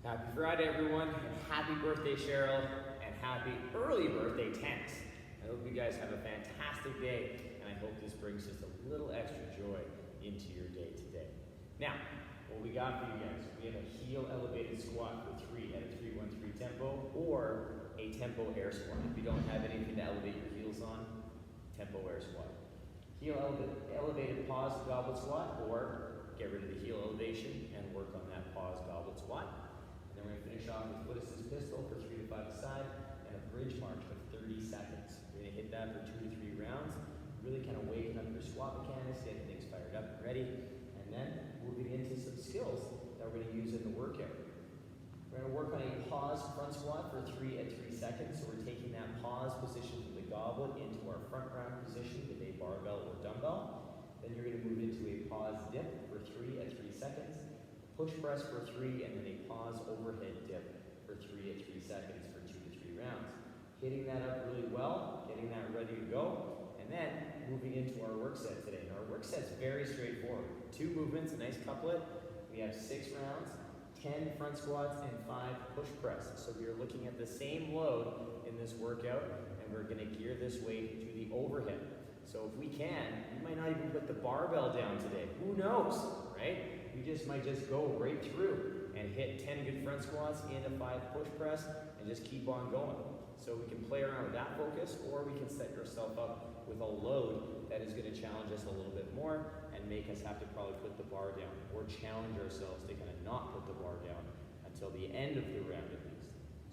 Happy Friday, everyone, and happy birthday, Cheryl, and happy early birthday, Tanis. I hope you guys have a fantastic day, and I hope this brings just a little extra joy into your day today. Now, what we got for you guys, we have a heel elevated squat for 3 at a 3-1-3 tempo, or a tempo air squat. If you don't have anything to elevate your heels on, tempo air squat. Heel elevated pause goblet squat, or get rid of the heel elevation and work on that pause goblet squat. Then we're going to finish off with foot assist pistol for 3 to 5 aside and a bridge march for 30 seconds. We're going to hit that for 2 to 3 rounds, really kind of waking up your squat mechanics, getting things fired up and ready, and then moving into some skills that we're going to use in the workout. We're going to work on a pause front squat for 3 at 3 seconds. So we're taking that pause position from the goblet into our front round position with a barbell or dumbbell. Then you're going to move into a pause dip for 3 at 3 seconds. Push press for 3, and then a pause overhead dip for 3 at 3 seconds for 2 to 3 rounds. Hitting that up really well, getting that ready to go, and then moving into our work set today. Now our work set's very straightforward. 2 movements, a nice couplet. We have 6 rounds, 10 front squats, and 5 push press. So we are looking at the same load in this workout, and we're going to gear this weight to the overhead. So if we can, we might not even put the barbell down today. Who knows, right? We might just go right through and hit 10 good front squats and a 5 push press and just keep on going. So we can play around with that focus, or we can set yourself up with a load that is going to challenge us a little bit more and make us have to probably put the bar down, or challenge ourselves to kind of not put the bar down until the end of the round at least.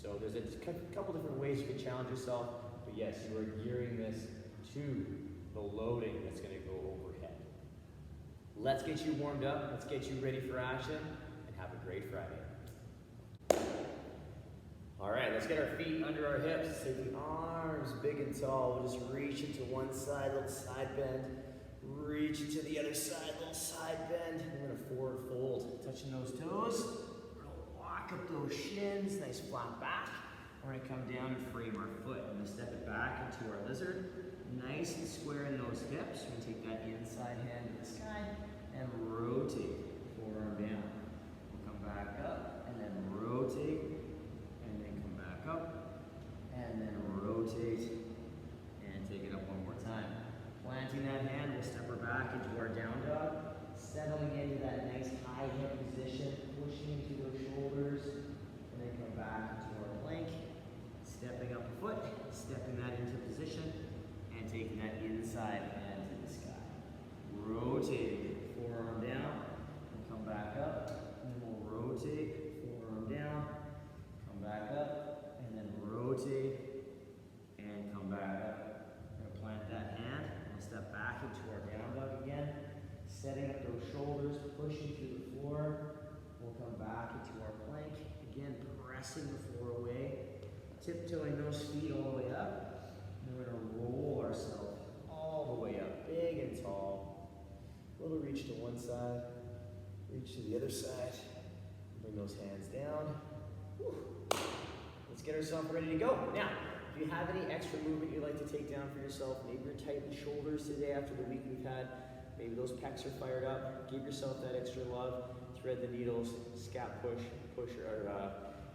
So there's a couple different ways you can challenge yourself, but yes, you are gearing this to the loading that's going to go overhead. Let's get you warmed up, let's get you ready for action, and have a great Friday. All right, let's get our feet under our hips, take the arms big and tall. We'll just reach into one side, little side bend, reach into the other side, little side bend. We're gonna forward fold, touching those toes. We're gonna walk up those shins, nice flat back. We're gonna come down and frame our foot. We're gonna step it back into our lizard. Nice and square in those hips. We're gonna take that inside hand to the sky and rotate, forearm down. We'll come back up and then rotate, and then come back up, and then rotate, and take it up one more time. Planting that hand, we'll step her back into our down dog, settling into that nice high hip position, pushing into those shoulders, and then come back into our plank, stepping up a foot, stepping that into position, and taking that inside hand to the sky. Rotating, forearm down, and come back up, and then we'll rotate, forearm down, come back up, and then rotate, and come back up. We're gonna plant that hand, and step back into our down dog again, setting up those shoulders, pushing through the floor. We'll come back into our plank, again pressing the floor away, tiptoeing those feet all the way up. And we're going to roll ourselves all the way up, big and tall. Little reach to one side, reach to the other side. Bring those hands down. Whew. Let's get ourselves ready to go. Now, if you have any extra movement you'd like to take down for yourself, maybe you're tight in the shoulders today after the week we've had, maybe those pecs are fired up, give yourself that extra love, thread the needles, scap push, or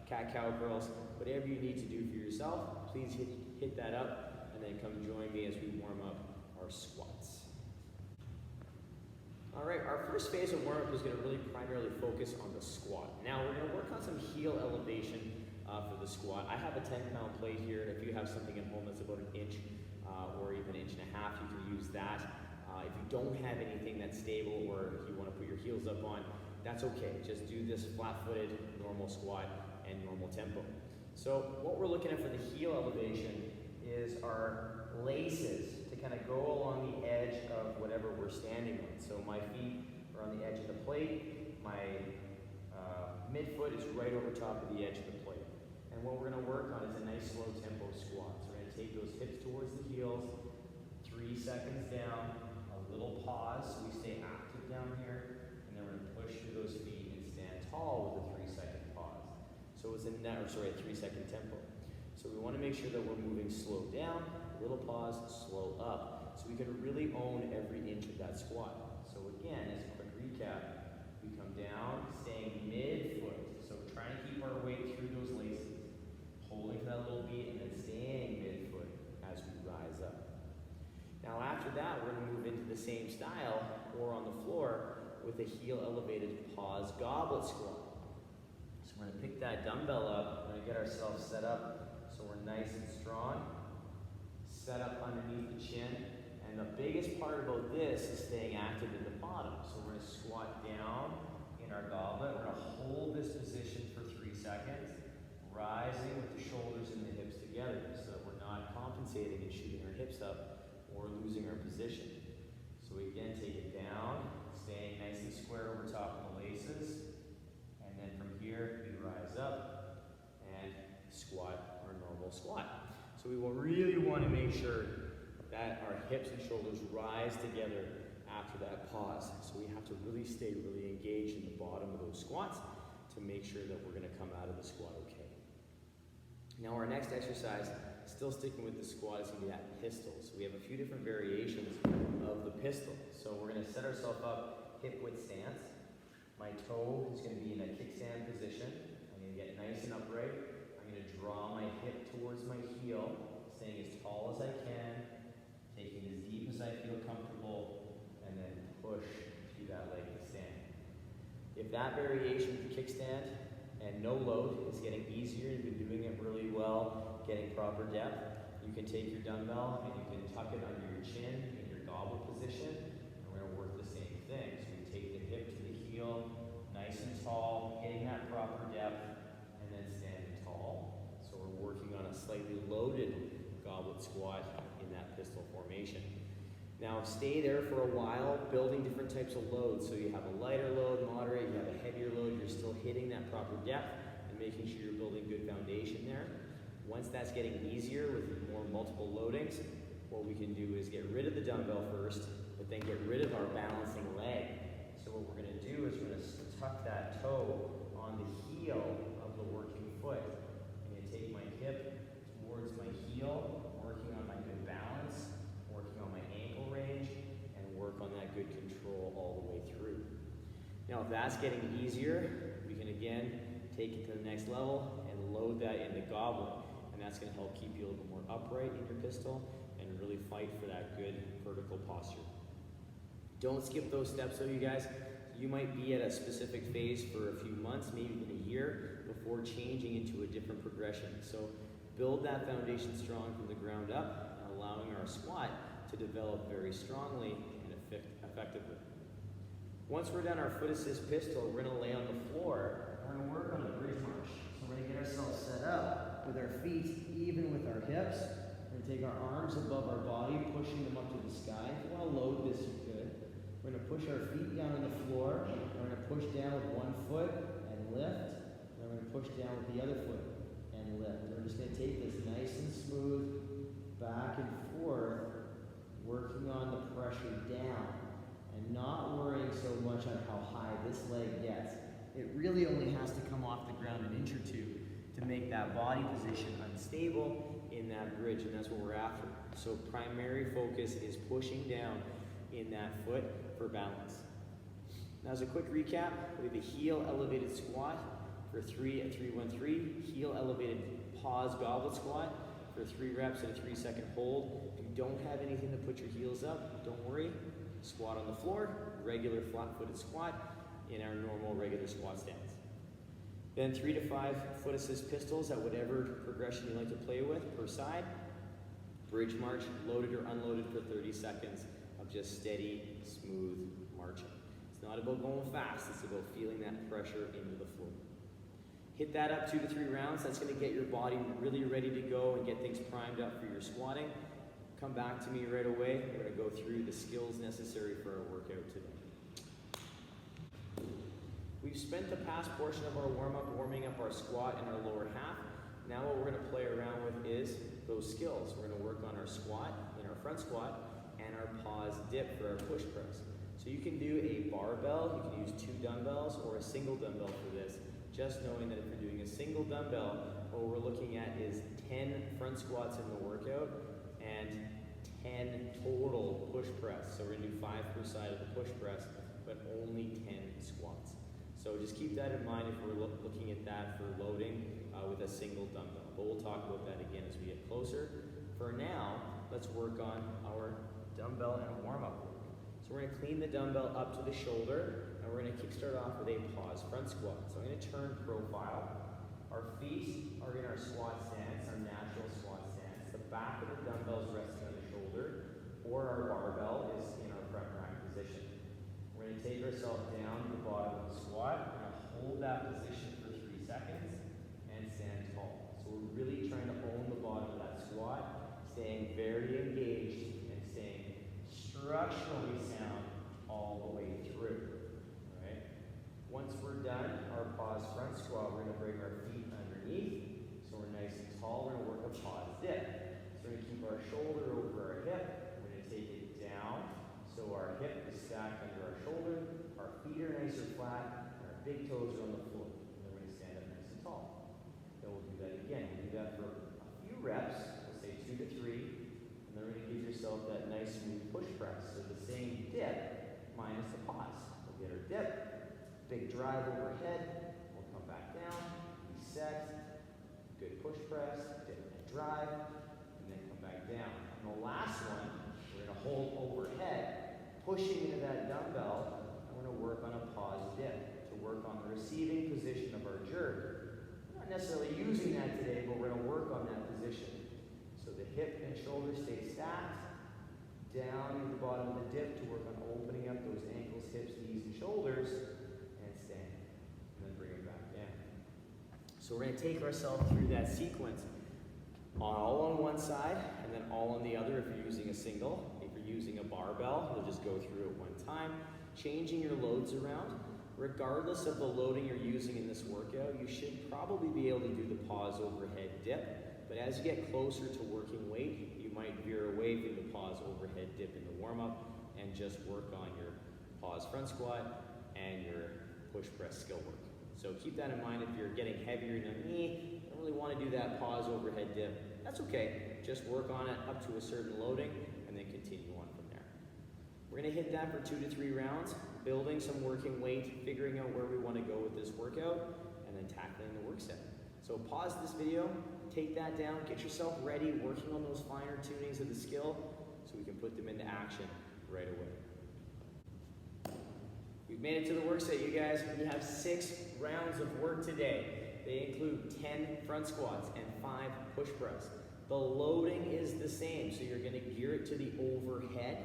cat-cow curls, whatever you need to do for yourself, please hit that up. And then come join me as we warm up our squats. All right, our first phase of warm-up is going to really primarily focus on the squat. Now we're going to work on some heel elevation for the squat. I have a 10-pound plate here. If you have something at home that's about an inch or even an inch and a half, you can use that. If you don't have anything that's stable, or if you want to put your heels up on, that's okay. Just do this flat-footed normal squat and normal tempo. So what we're looking at for the heel elevation is our laces to kind of go along the edge of whatever we're standing on. So my feet are on the edge of the plate, my midfoot is right over top of the edge of the plate. And what we're going to work on is a nice slow tempo squat. So we're going to take those hips towards the heels, 3 seconds down, a little pause, so we stay active down here, and then we're going to push through those feet and stand tall with a 3-second pause. So it's a 3-second tempo. So we want to make sure that we're moving slow down, a little pause, slow up. So we can really own every inch of that squat. So again, as a quick recap, we come down, staying mid-foot. So trying to keep our with a heel elevated pause goblet squat. So we're gonna pick that dumbbell up, we're gonna get ourselves set up so we're nice and strong, set up underneath the chin, and the biggest part about this is staying active in the bottom. So we're gonna squat down in our goblet, we're gonna hold this position for 3 seconds, rising with the shoulders and the hips together so that we're not compensating and shooting our hips up or losing our position. So we again take it down, staying nice and square over top of the laces, and then from here we rise up and squat our normal squat. So we will really want to make sure that our hips and shoulders rise together after that pause. So we have to really stay really engaged in the bottom of those squats to make sure that we're going to come out of the squat okay. Now our next exercise, still sticking with the squat, is going to be that pistol. So we have a few different variations of the pistol. So we're going to set ourselves up hip width stance. My toe is going to be in a kickstand position. I'm going to get nice and upright. I'm going to draw my hip towards my heel, staying as tall as I can, taking as deep as I feel comfortable, and then push through that leg to stand. If that variation with the kickstand and no load is getting easier, you've been doing it really well, getting proper depth, you can take your dumbbell and you can tuck it under your chin in your goblet position, and we're going to work the same thing. So we take the hip to the heel, nice and tall, getting that proper depth, and then standing tall. So we're working on a slightly loaded goblet squat in that pistol formation. Now stay there for a while, building different types of loads. So you have a lighter load, moderate, you have a heavier load, you're still hitting that proper depth and making sure you're building good foundation there. Once that's getting easier with more multiple loadings, what we can do is get rid of the dumbbell first, but then get rid of our balancing leg. So what we're gonna do is we're gonna tuck that toe on the heel of the working foot. I'm gonna take my hip towards my heel, working on my good balance, working on my ankle range, and work on that good control all the way through. Now if that's getting easier, we can again take it to the next level and load that in the goblet, and that's going to help keep you a little more upright in your pistol and really fight for that good vertical posture. Don't skip those steps though, you guys. You might be at a specific phase for a few months, maybe even a year, before changing into a different progression. So build that foundation strong from the ground up, allowing our squat to develop very strongly and effectively. Once we're done our foot assist pistol, we're going to lay on the floor. We're going to work on a bridge march. So we're going to get ourselves set up with our feet even with our hips. We're going to take our arms above our body, pushing them up to the sky. If you want to load this, you could. We're going to push our feet down on the floor. We're going to push down with one foot and lift. And we're going to push down with the other foot and lift. We're just going to take this nice and smooth back and forth, working on the pressure down and not worrying so much on how high this leg gets. It really only has to come off the ground an inch or two to make that body position unstable in that bridge, and that's what we're after. So primary focus is pushing down in that foot for balance. Now as a quick recap, we have a heel elevated squat for 3 at 3-1-3, heel elevated pause goblet squat for 3 reps and a 3-second hold. If you don't have anything to put your heels up, don't worry. Squat on the floor, regular flat-footed squat in our normal regular squat stance. Then 3 to 5 foot assist pistols at whatever progression you like to play with per side. Bridge march, loaded or unloaded for 30 seconds of just steady, smooth marching. It's not about going fast, it's about feeling that pressure into the floor. Hit that up 2 to 3 rounds. That's going to get your body really ready to go and get things primed up for your squatting. Come back to me right away. We're going to go through the skills necessary for our workout today. We've spent the past portion of our warm-up warming up our squat in our lower half. Now what we're going to play around with is those skills. We're going to work on our squat in our front squat and our pause dip for our push press. So you can do a barbell, you can use 2 dumbbells or a single dumbbell for this. Just knowing that if you're doing a single dumbbell, what we're looking at is 10 front squats in the workout and 10 total push press. So we're going to do 5 per side of the push press, but only 10 squats. So just keep that in mind if we're looking at that for loading with a single dumbbell. But we'll talk about that again as we get closer. For now, let's work on our dumbbell and warm-up work. So we're gonna clean the dumbbell up to the shoulder, and we're gonna kickstart off with a pause front squat. So I'm gonna turn profile. Our feet are in our squat stance, our natural squat stance. The back of the dumbbell is resting on the shoulder, or our barbell is in our front rack position. We're gonna take ourselves down to the bottom of the squat. We're gonna hold that position for 3 seconds and stand tall. So we're really trying to own the bottom of that squat, staying very engaged and staying structurally sound all the way through. All right. Once we're done, our pause front squat, we're gonna bring our feet underneath. So we're nice and tall. We're gonna work a pause dip. So we're gonna keep our shoulder over our hip. We're gonna take it down. So our hip is stacked under our shoulder. Our feet are nice and flat. And our big toes are on the floor. And then we're gonna stand up nice and tall. Then we'll do that again. We'll do that for a few reps. We'll say 2 to 3. And then we're gonna give yourself that nice smooth push press. So the same dip minus the pause. We'll get our dip. Big drive overhead, we'll come back down, reset, good push press, dip and drive, and then come back down. And the last one, we're gonna hold overhead, pushing into that dumbbell, and we're gonna work on a pause dip to work on the receiving position of our jerk. We're not necessarily using that today, but we're gonna work on that position. So the hip and shoulder stay stacked, down to the bottom of the dip to work on opening up those ankles, hips, knees, and shoulders. So we're going to take ourselves through that sequence all on one side and then all on the other if you're using a single. If you're using a barbell, you'll just go through it one time, changing your loads around. Regardless of the loading you're using in this workout, you should probably be able to do the pause overhead dip. But as you get closer to working weight, you might veer away from the pause overhead dip in the warm-up and just work on your pause front squat and your push press skill work. So keep that in mind if you're getting heavier in the knee, don't really want to do that pause overhead dip. That's okay. Just work on it up to a certain loading and then continue on from there. We're going to hit that for 2 to 3 rounds, building some working weight, figuring out where we want to go with this workout, and then tackling the work set. So pause this video, take that down, get yourself ready, working on those finer tunings of the skill so we can put them into action right away. We've made it to the work set, you guys. We have 6 rounds of work today. They include 10 front squats and 5 push press. The loading is the same, so you're gonna gear it to the overhead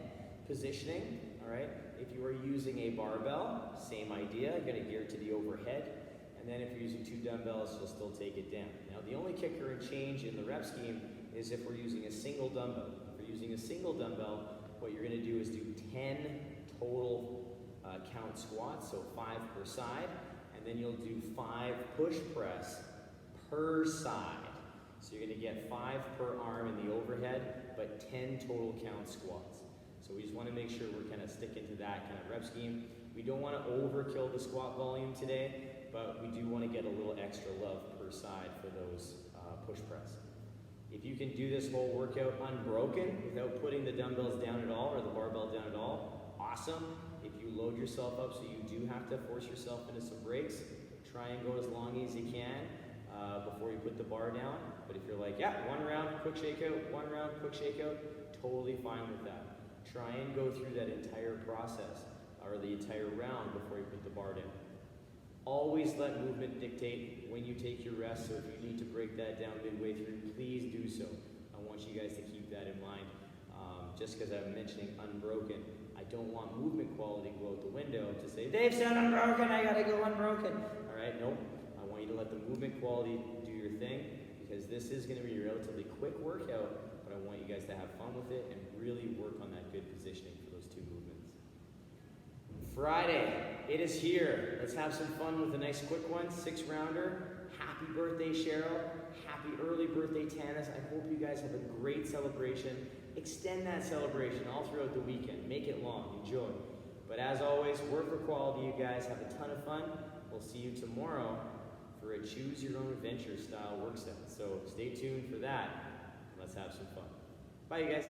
positioning, all right? If you are using a barbell, same idea, you're gonna gear it to the overhead. And then if you're using 2 dumbbells, you'll still take it down. Now, the only kicker and change in the rep scheme is if we're using a single dumbbell. If you're using a single dumbbell, what you're gonna do is do 10 total count squats, so 5 per side, and then you'll do 5 push press per side. So you're gonna get 5 per arm in the overhead, but 10 total count squats. So we just wanna make sure we're kinda sticking to that kind of rep scheme. We don't wanna overkill the squat volume today, but we do wanna get a little extra love per side for those push press. If you can do this whole workout unbroken without putting the dumbbells down at all or the barbell down at all, awesome. If you load yourself up so you do have to force yourself into some breaks, try and go as long as you can before you put the bar down. But if you're like, yeah, 1 round, quick shakeout, 1 round, quick shakeout, totally fine with that. Try and go through that entire process or the entire round before you put the bar down. Always let movement dictate when you take your rest, so if you need to break that down midway through, please do so. I want you guys to keep that in mind. Just because I'm mentioning unbroken, I don't want movement quality to go out the window to say, Dave said unbroken, I gotta go unbroken. All right, nope. I want you to let the movement quality do your thing, because this is gonna be a relatively quick workout, but I want you guys to have fun with it and really work on that good positioning for those 2 movements. Friday, it is here. Let's have some fun with a nice quick one, 6 rounder. Happy birthday, Cheryl. Happy early birthday, Tanis. I hope you guys have a great celebration. Extend that celebration all throughout the weekend. Make it long. Enjoy. But as always, work for quality, you guys. Have a ton of fun. We'll see you tomorrow for a choose your own adventure style work set. So stay tuned for that. Let's have some fun. Bye, you guys.